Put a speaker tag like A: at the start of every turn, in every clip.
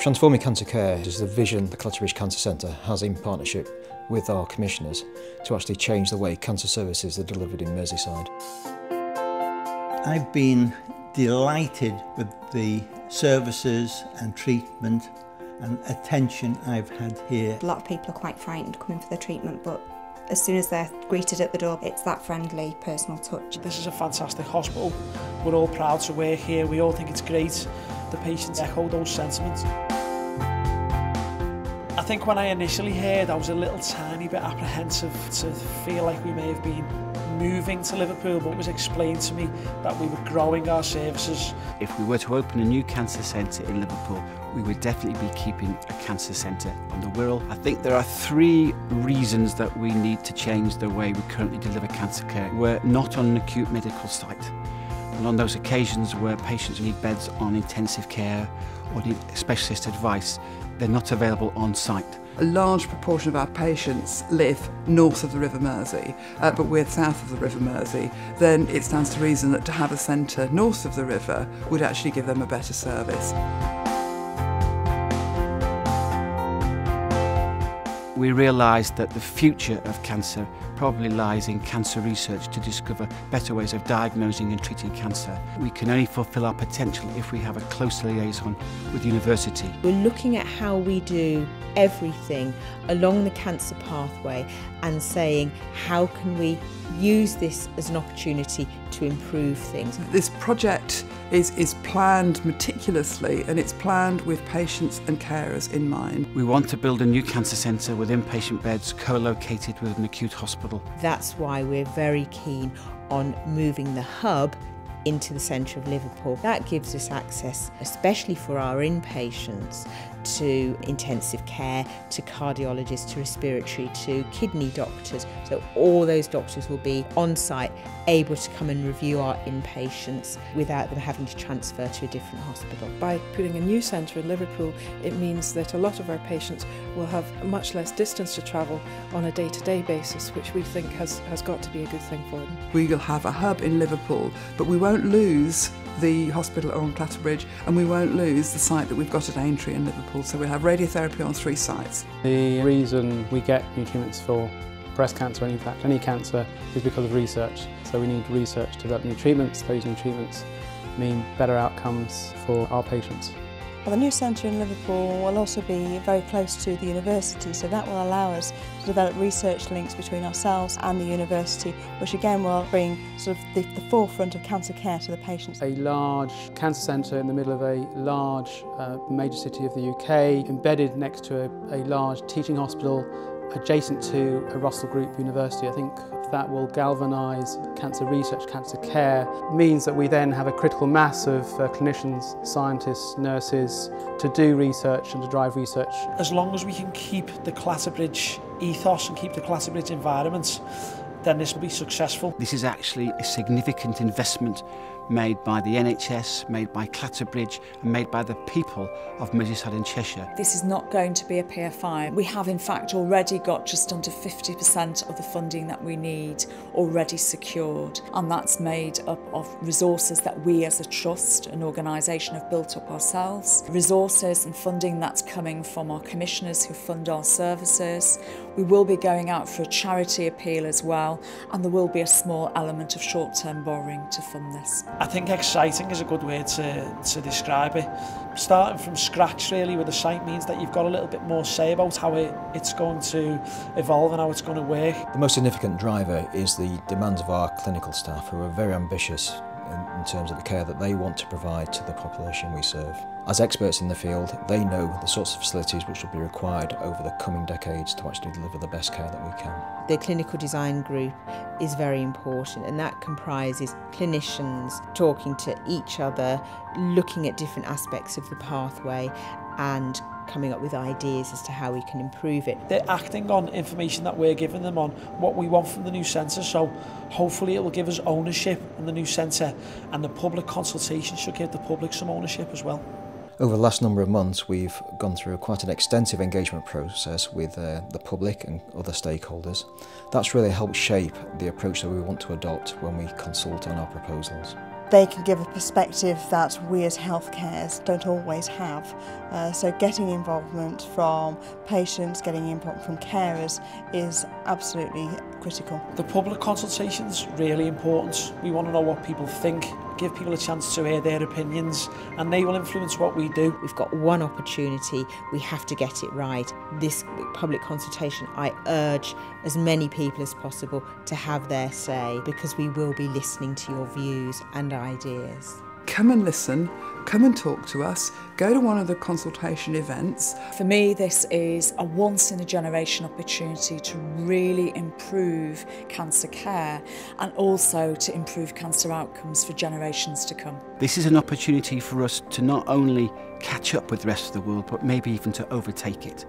A: Transforming Cancer Care is the vision the Clatterbridge Cancer Centre has in partnership with our commissioners to actually change the way cancer services are delivered in Merseyside.
B: I've been delighted with the services and treatment and attention I've had here.
C: A lot of people are quite frightened coming for the treatment, but as soon as they're greeted at the door, it's that friendly, personal touch.
D: This is a fantastic hospital. We're all proud to work here. We all think it's great. The patients echo those sentiments. I think when I initially heard, I was a little tiny bit apprehensive to feel like we may have been moving to Liverpool, but it was explained to me that we were growing our services.
E: If we were to open a new cancer centre in Liverpool, we would definitely be keeping a cancer centre on the Wirral. I think there are 3 reasons that we need to change the way we currently deliver cancer care. We're not on an acute medical site, and on those occasions where patients need beds on intensive care or need specialist advice, they're not available on site.
F: A large proportion of our patients live north of the River Mersey, but we're south of the River Mersey. Then it stands to reason that to have a centre north of the river would actually give them a better service.
E: We realised that the future of cancer probably lies in cancer research to discover better ways of diagnosing and treating cancer. We can only fulfil our potential if we have a close liaison with university.
G: We're looking at how we do everything along the cancer pathway and saying how can we use this as an opportunity to improve things.
F: This project is planned meticulously, and it's planned with patients and carers in mind.
E: We want to build a new cancer centre with inpatient beds co-located with an acute hospital.
G: That's why we're very keen on moving the hub into the centre of Liverpool. That gives us access, especially for our inpatients, to intensive care, to cardiologists, to respiratory, to kidney doctors. So all those doctors will be on site, able to come and review our inpatients without them having to transfer to a different hospital.
H: By putting a new centre in Liverpool, it means that a lot of our patients will have much less distance to travel on a day-to-day basis, which we think has got to be a good thing for them.
F: We will have a hub in Liverpool, but we won't lose the hospital on Clatterbridge, and we won't lose the site that we've got at Aintree in Liverpool, so we'll have radiotherapy on 3 sites.
I: The reason we get new treatments for breast cancer, and in fact any cancer, is because of research. So we need research to develop new treatments. Those new treatments mean better outcomes for our patients.
J: Well, the new centre in Liverpool will also be very close to the university, so that will allow us to develop research links between ourselves and the university, which again will bring sort of the forefront of cancer care to the patients.
I: A large cancer centre in the middle of a large major city of the UK, embedded next to a large teaching hospital, adjacent to a Russell Group university. I think that will galvanise cancer research, cancer care. It means that we then have a critical mass of clinicians, scientists, nurses to do research and to drive research.
D: As long as we can keep the Clatterbridge ethos and keep the Clatterbridge environment, then this will be successful.
E: This is actually a significant investment made by the NHS, made by Clatterbridge and made by the people of Merseyside and Cheshire.
K: This is not going to be a PFI. We have in fact already got just under 50% of the funding that we need already secured, and that's made up of resources that we as a trust, an organisation, have built up ourselves. Resources and funding that's coming from our commissioners who fund our services. We will be going out for a charity appeal as well, and there will be a small element of short-term borrowing to fund this.
D: I think exciting is a good word to describe it. Starting from scratch really with the site means that you've got a little bit more say about how it's going to evolve and how it's going to work.
A: The most significant driver is the demands of our clinical staff, who are very ambitious in terms of the care that they want to provide to the population we serve. As experts in the field, they know the sorts of facilities which will be required over the coming decades to actually deliver the best care that we can.
G: The clinical design group is very important, and that comprises clinicians talking to each other, looking at different aspects of the pathway and coming up with ideas as to how we can improve it.
D: They're acting on information that we're giving them on what we want from the new centre, so hopefully it will give us ownership in the new centre, and the public consultation should give the public some ownership as well.
A: Over the last number of months, we've gone through quite an extensive engagement process with the public and other stakeholders. That's really helped shape the approach that we want to adopt when we consult on our proposals.
J: they can give a perspective that we as healthcares don't always have. So getting involvement from patients, getting input from carers is absolutely critical.
D: The public consultation's really important. We want to know what people think, give people a chance to hear their opinions, and they will influence what we do.
G: We've got one opportunity, we have to get it right. This public consultation, I urge as many people as possible to have their say, because we will be listening to your views and ideas.
F: Come and listen, come and talk to us, go to one of the consultation events.
K: For me, this is a once-in-a-generation opportunity to really improve cancer care and also to improve cancer outcomes for generations to come.
E: This is an opportunity for us to not only catch up with the rest of the world, but maybe even to overtake it.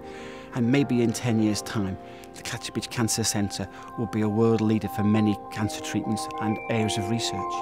E: And maybe in 10 years' time, the Clatterbridge Cancer Centre will be a world leader for many cancer treatments and areas of research.